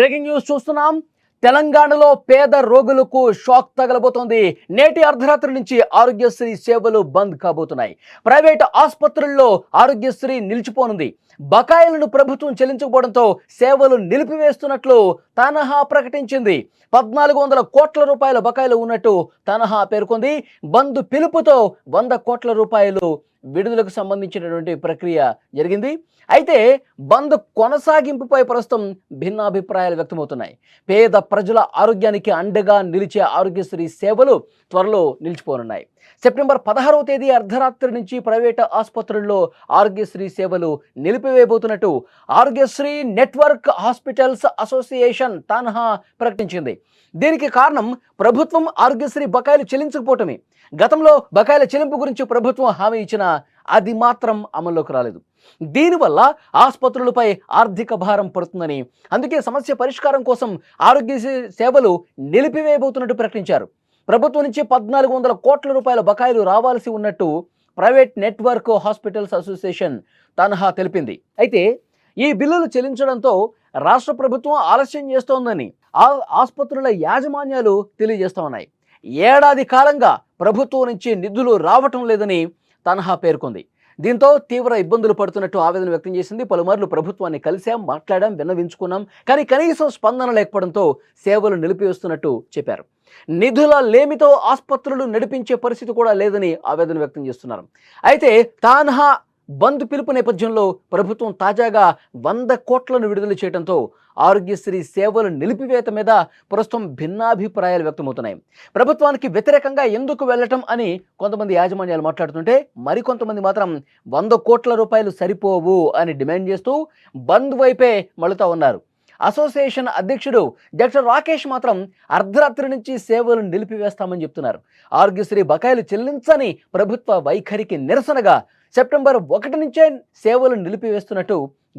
Breaking news చూస్తున్నాం. తెలంగాణలో పేద రోగులకు షాక్ తగలబోతోంది. నేటి అర్ధరాత్రి నుంచి ఆరోగ్యశ్రీ సేవలు బంద్ కాబోతున్నాయి. ప్రైవేట్ ఆసుపత్రుల్లో ఆరోగ్యశ్రీ నిలిచిపోనుంది. బకాయిలను ప్రభుత్వం చెల్లించకపోవడంతో సేవలు నిలిపివేస్తున్నట్లు తనహా ప్రకటించింది. 1400 కోట్ల రూపాయల బకాయిలు ఉన్నట్టు తనహా పేర్కొంది. బంద్ పిలుపుతో 100 కోట్ల రూపాయలు విడుదలకు సంబంధించినటువంటి ప్రక్రియ జరిగింది. అయితే బంద్ కొనసాగింపుపై ప్రస్తుతం భిన్నాభిప్రాయాలు వ్యక్తమవుతున్నాయి. పేద ప్రజల ఆరోగ్యానికి అండగా నిలిచే ఆరోగ్యశ్రీ సేవలు త్వరలో నిలిచిపోనున్నాయి. సెప్టెంబర్ 16వ తేదీ అర్ధరాత్రి నుంచి ప్రైవేటు ఆసుపత్రుల్లో ఆరోగ్యశ్రీ సేవలు నిలిపివేయబోతున్నట్టు ఆరోగ్యశ్రీ నెట్వర్క్ హాస్పిటల్స్ అసోసియేషన్ తనహా ప్రకటించింది. దీనికి కారణం ప్రభుత్వం ఆరోగ్యశ్రీ బకాయిలు చెల్లించకపోవటమే. గతంలో బకాయిల చెల్లింపు గురించి ప్రభుత్వం హామీ ఇచ్చినా అది మాత్రం అమల్లోకి రాలేదు. దీనివల్ల ఆసుపత్రులపై ఆర్థిక భారం పడుతుందని, అందుకే సమస్య పరిష్కారం కోసం ఆరోగ్యశ్రీ సేవలు నిలిపివేయబోతున్నట్టు ప్రకటించారు. ప్రభుత్వం నుంచి 1400 కోట్ల రూపాయల బకాయిలు రావాల్సి ఉన్నట్టు ప్రైవేట్ నెట్వర్క్ హాస్పిటల్స్ అసోసియేషన్ తనహా తెలిపింది. అయితే ఈ బిల్లులు చెల్లించడంతో రాష్ట్ర ప్రభుత్వం ఆలస్యం చేస్తోందని ఆసుపత్రుల యాజమాన్యాలు తెలియజేస్తా ఉన్నాయి. ఏడాది కాలంగా ప్రభుత్వం నుంచి నిధులు రావటం లేదని తనహా పేర్కొంది. దీంతో తీవ్ర ఇబ్బందులు పడుతున్నట్టు ఆవేదన వ్యక్తం చేసింది. పలుమార్లు ప్రభుత్వాన్ని కలిశాం, మాట్లాడాం, విన్నవించుకున్నాం, కానీ కనీసం స్పందన లేకపోవడంతో సేవలు నిలిపివేస్తున్నట్టు చెప్పారు. నిధుల లేమితో ఆసుపత్రులు నడిపించే పరిస్థితి కూడా లేదని ఆవేదన వ్యక్తం చేస్తున్నారు. అయితే తనహా బంద్ పిలుపు నేపథ్యంలో ప్రభుత్వం తాజాగా 100 కోట్లను విడుదల చేయడంతో ఆరోగ్యశ్రీ సేవలు నిలిపివేత మీద ప్రస్తుతం భిన్నాభిప్రాయాలు వ్యక్తమవుతున్నాయి. ప్రభుత్వానికి వ్యతిరేకంగా ఎందుకు వెళ్ళటం అని కొంతమంది యాజమాన్యాలు మాట్లాడుతుంటే, మరికొంతమంది మాత్రం 100 కోట్ల రూపాయలు సరిపోవు అని డిమాండ్ చేస్తూ బంద్ వైపే మళ్ళుతా ఉన్నారు. అసోసియేషన్ అధ్యక్షుడు డాక్టర్ రాకేష్ మాత్రం అర్ధరాత్రి నుంచి సేవలు నిలిపివేస్తామని చెప్తున్నారు. ఆరోగ్యశ్రీ బకాయిలు చెల్లించని ప్రభుత్వ వైఖరికి నిరసనగా సెప్టెంబర్ 1 నుంచే సేవలు నిలిపివేస్తున్నట్టు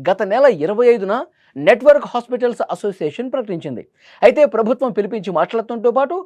గత నెల 25న నెట్వర్క్ హాస్పిటల్స్ అసోసియేషన్ ప్రకటించింది. అయితే ప్రభుత్వం పిలిపించి మాట్లాడటంతో పాటు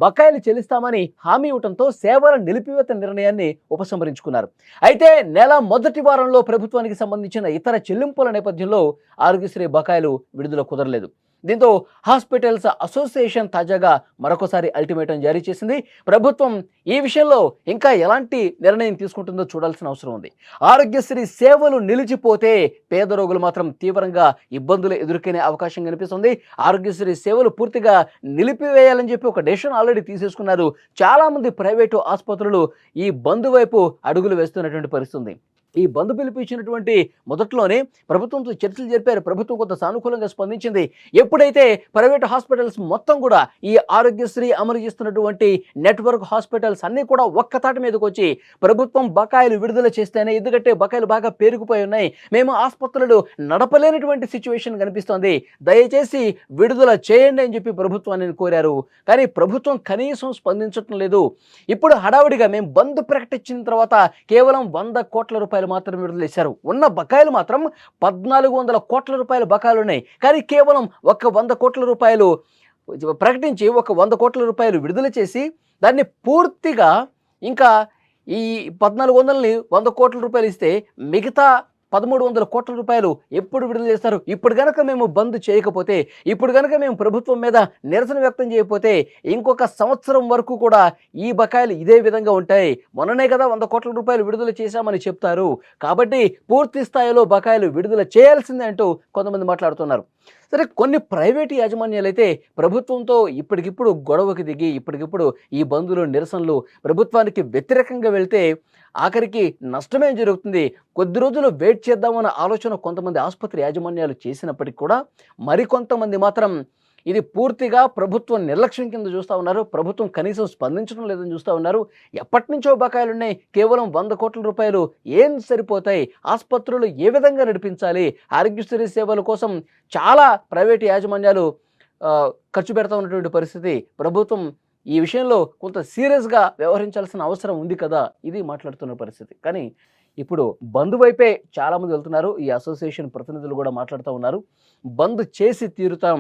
బకాయిలు చెల్లిస్తామని హామీ ఇవ్వడంతో సేవల నిలిపివేత నిర్ణయాన్ని ఉపసంహరించుకున్నారు. అయితే నెల మొదటి వారంలో ప్రభుత్వానికి సంబంధించిన ఇతర చెల్లింపుల నేపథ్యంలో ఆరోగ్యశ్రీ బకాయిలు విడుదల కుదరలేదు. దీంతో హాస్పిటల్స్ అసోసియేషన్ తాజాగా మరొకసారి అల్టిమేటం జారీ చేసింది. ప్రభుత్వం ఈ విషయంలో ఇంకా ఎలాంటి నిర్ణయం తీసుకుంటుందో చూడాల్సిన అవసరం ఉంది. ఆరోగ్యశ్రీ సేవలు నిలిచిపోతే పేద రోగులు మాత్రం తీవ్రంగా ఇబ్బందులు ఎదుర్కొనే అవకాశం కనిపిస్తుంది. ఆరోగ్యశ్రీ సేవలు పూర్తిగా నిలిపివేయాలని చెప్పి ఒక డెసిషన్ ఆల్రెడీ తీసేసుకున్నారు. చాలామంది ప్రైవేటు ఆసుపత్రులు ఈ బంద్ వైపు అడుగులు వేస్తున్నటువంటి పరిస్థితి ఉంది. ఈ బంద్ పిలుపు ఇచ్చినటువంటి మొదట్లోనే ప్రభుత్వంతో చర్చలు జరిపారు. ప్రభుత్వం కొంత సానుకూలంగా స్పందించింది. ఎప్పుడైతే ప్రైవేట్ హాస్పిటల్స్ మొత్తం కూడా ఈ ఆరోగ్యశ్రీ అమలు చేస్తున్నటువంటి నెట్వర్క్ హాస్పిటల్స్ అన్నీ కూడా ఒక్కతాటి మీదకి వచ్చి ప్రభుత్వం బకాయిలు విడుదల చేస్తేనే, ఎందుకంటే బకాయిలు బాగా పేరుకుపోయి ఉన్నాయి, మేము ఆసుపత్రులు నడపలేనటువంటి సిచ్యువేషన్ కనిపిస్తోంది, దయచేసి విడుదల చేయండి అని చెప్పి ప్రభుత్వాన్ని కోరారు. కానీ ప్రభుత్వం కనీసం స్పందించడం లేదు. ఇప్పుడు హడావుడిగా మేము బంద్ ప్రకటించిన తర్వాత కేవలం 100 కోట్ల రూపాయలు మాత్రం విడుదల చేశారు. ఉన్న బకాయిలు మాత్రం 1400 కోట్ల రూపాయల బకాయిలు ఉన్నాయి. కానీ కేవలం 100 కోట్ల రూపాయలు ప్రకటించి 100 కోట్ల రూపాయలు విడుదల చేసి దాన్ని పూర్తిగా ఇంకా ఈ 1400ని 100 కోట్ల రూపాయలు ఇస్తే మిగతా 1300 కోట్ల రూపాయలు ఎప్పుడు విడుదల చేస్తారు? ఇప్పుడు కనుక మేము బంద్ చేయకపోతే, ఇప్పుడు కనుక మేము ప్రభుత్వం మీద నిరసన వ్యక్తం చేయకపోతే ఇంకొక సంవత్సరం వరకు కూడా ఈ బకాయిలు ఇదే విధంగా ఉంటాయి. మొన్ననే కదా 100 కోట్ల రూపాయలు విడుదల చేశామని చెప్తారు. కాబట్టి పూర్తి స్థాయిలో బకాయిలు విడుదల చేయాల్సిందే అంటూ కొంతమంది మాట్లాడుతున్నారు. సరే, కొన్ని ప్రైవేటు యాజమాన్యాలు అయితే ప్రభుత్వంతో ఇప్పటికిప్పుడు గొడవకి దిగి ఇప్పటికిప్పుడు ఈ బంధులు నిరసనలు ప్రభుత్వానికి వ్యతిరేకంగా వెళ్తే ఆఖరికి నష్టమే జరుగుతుంది. కొద్ది రోజులు వెయిట్ చేద్దామన్న ఆలోచన కొంతమంది ఆసుపత్రి యాజమాన్యాలు చేసినప్పటికీ కూడా మరికొంతమంది మాత్రం ఇది పూర్తిగా ప్రభుత్వం నిర్లక్ష్యం కింద చూస్తూ ఉన్నారు. ప్రభుత్వం కనీసం స్పందించడం లేదని చూస్తూ ఉన్నారు. ఎప్పటి నుంచో బకాయిలు ఉన్నాయి. కేవలం 100 కోట్ల రూపాయలు ఏం సరిపోతాయి? ఆసుపత్రులు ఏ విధంగా నడిపించాలి? ఆరోగ్యశ్రీ సేవల కోసం చాలా ప్రైవేటు యాజమాన్యాలు ఖర్చు పెడతా ఉన్నటువంటి పరిస్థితి. ప్రభుత్వం ఈ విషయంలో కొంత సీరియస్గా వ్యవహరించాల్సిన అవసరం ఉంది కదా, ఇది మాట్లాడుతున్న పరిస్థితి. కానీ ఇప్పుడు బంద్ వైపే చాలామంది వెళ్తున్నారు. ఈ అసోసియేషన్ ప్రతినిధులు కూడా మాట్లాడుతూ ఉన్నారు. బంద్ చేసి తీరుతాం,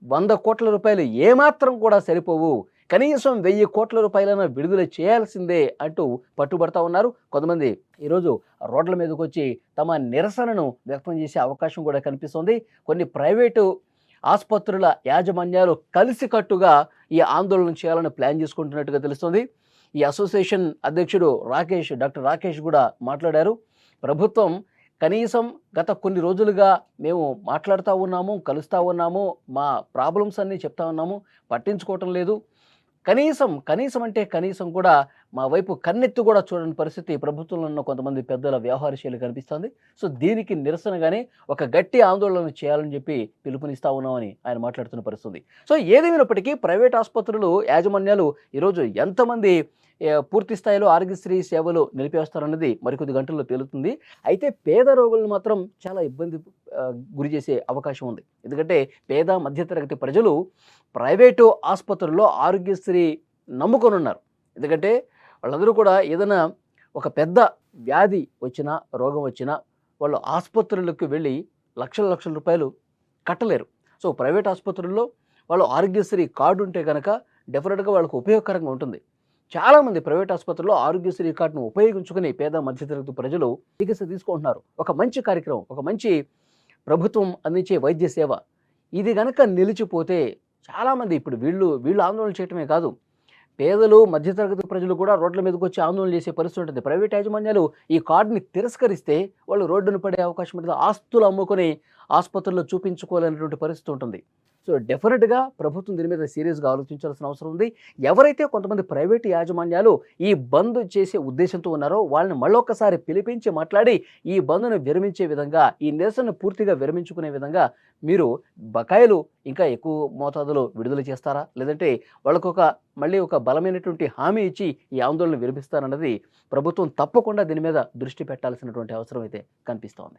100 కోట్ల రూపాయలు ఏమాత్రం కూడా సరిపోవు, కనీసం 1000 కోట్ల రూపాయలను విడుదల చేయాల్సిందే అంటూ పట్టుబడతా ఉన్నారు. కొంతమంది ఈరోజు రోడ్ల మీదకి వచ్చి తమ నిరసనను వ్యక్తం చేసే అవకాశం కూడా కనిపిస్తుంది. కొన్ని ప్రైవేటు ఆసుపత్రుల యాజమాన్యాలు కలిసికట్టుగా ఈ ఆందోళన చేయాలని ప్లాన్ చేసుకుంటున్నట్టుగా తెలుస్తుంది. ఈ అసోసియేషన్ అధ్యక్షుడు డాక్టర్ రాకేష్ కూడా మాట్లాడారు. ప్రభుత్వం కనీసం గత కొన్ని రోజులుగా మేము మాట్లాడుతూ ఉన్నాము, కలుస్తూ ఉన్నాము, మా ప్రాబ్లమ్స్ అన్నీ చెప్తా ఉన్నాము, పట్టించుకోవటం లేదు. కనీసం అంటే కనీసం కూడా మా వైపు కన్నెత్తి కూడా చూడని పరిస్థితి ప్రభుత్వంలో ఉన్న కొంతమంది పెద్దల వ్యవహార శైలి కనిపిస్తుంది. సో దీనికి నిరసనగానే ఒక గట్టి ఆందోళన చేయాలని చెప్పి పిలుపునిస్తా ఉన్నామని ఆయన మాట్లాడుతున్న పరిస్థితి. సో ఏదేమైనప్పటికీ ప్రైవేట్ ఆసుపత్రులు యాజమాన్యాలు ఈరోజు ఎంతమంది పూర్తి స్థాయిలో ఆరోగ్యశ్రీ సేవలు నిలిపేస్తారన్నది మరికొద్ది గంటల్లో తేలుతుంది. అయితే పేద రోగులను మాత్రం చాలా ఇబ్బంది గురి చేసే అవకాశం ఉంది. ఎందుకంటే పేద మధ్యతరగతి ప్రజలు ప్రైవేటు ఆసుపత్రుల్లో ఆరోగ్యశ్రీ నమ్ముకొని ఉన్నారు. ఎందుకంటే వాళ్ళందరూ కూడా ఏదైనా ఒక పెద్ద వ్యాధి వచ్చినా, రోగం వచ్చినా వాళ్ళు ఆసుపత్రులకు వెళ్ళి లక్షల రూపాయలు కట్టలేరు. సో ప్రైవేట్ ఆసుపత్రుల్లో వాళ్ళు ఆరోగ్యశ్రీ కార్డు ఉంటే కనుక డెఫినెట్గా వాళ్ళకు ఉపయోగకరంగా ఉంటుంది. చాలామంది ప్రైవేట్ ఆసుపత్రుల్లో ఆరోగ్యశ్రీ కార్డును ఉపయోగించుకుని పేద మధ్యతరగతి ప్రజలు చికిత్స తీసుకుంటున్నారు. ఒక మంచి కార్యక్రమం, ఒక మంచి ప్రభుత్వం అందించే వైద్య సేవ ఇది గనక నిలిచిపోతే చాలామంది ఇప్పుడు వీళ్ళు ఆందోళన చేయటమే కాదు, పేదలు మధ్యతరగతి ప్రజలు కూడా రోడ్ల మీదకి వచ్చి ఆందోళన చేసే పరిస్థితి ఉంటుంది. ప్రైవేట్ యాజమాన్యాలు ఈ కార్డుని తిరస్కరిస్తే వాళ్ళు రోడ్డును పడే అవకాశం ఉంటుంది. ఆస్తులు అమ్ముకొని ఆసుపత్రుల్లో చూపించుకోలేనటువంటి పరిస్థితి ఉంటుంది. సో డెఫినెట్గా ప్రభుత్వం దీని మీద సీరియస్గా ఆలోచించాల్సిన అవసరం ఉంది. ఎవరైతే కొంతమంది ప్రైవేట్ యాజమాన్యాలు ఈ బంద్ చేసే ఉద్దేశంతో ఉన్నారో వాళ్ళని మళ్ళొక్కసారి పిలిపించి మాట్లాడి ఈ బంద్ను విరమించే విధంగా, ఈ నిరసనను పూర్తిగా విరమించుకునే విధంగా మీరు బకాయిలు ఇంకా ఎక్కువ మోతాదులో విడుదల చేస్తారా, లేదంటే వాళ్ళకు మళ్ళీ ఒక బలమైనటువంటి హామీ ఇచ్చి ఈ ఆందోళన విరమిస్తారన్నది ప్రభుత్వం తప్పకుండా దీని మీద దృష్టి పెట్టాల్సినటువంటి అవసరం అయితే కనిపిస్తోంది.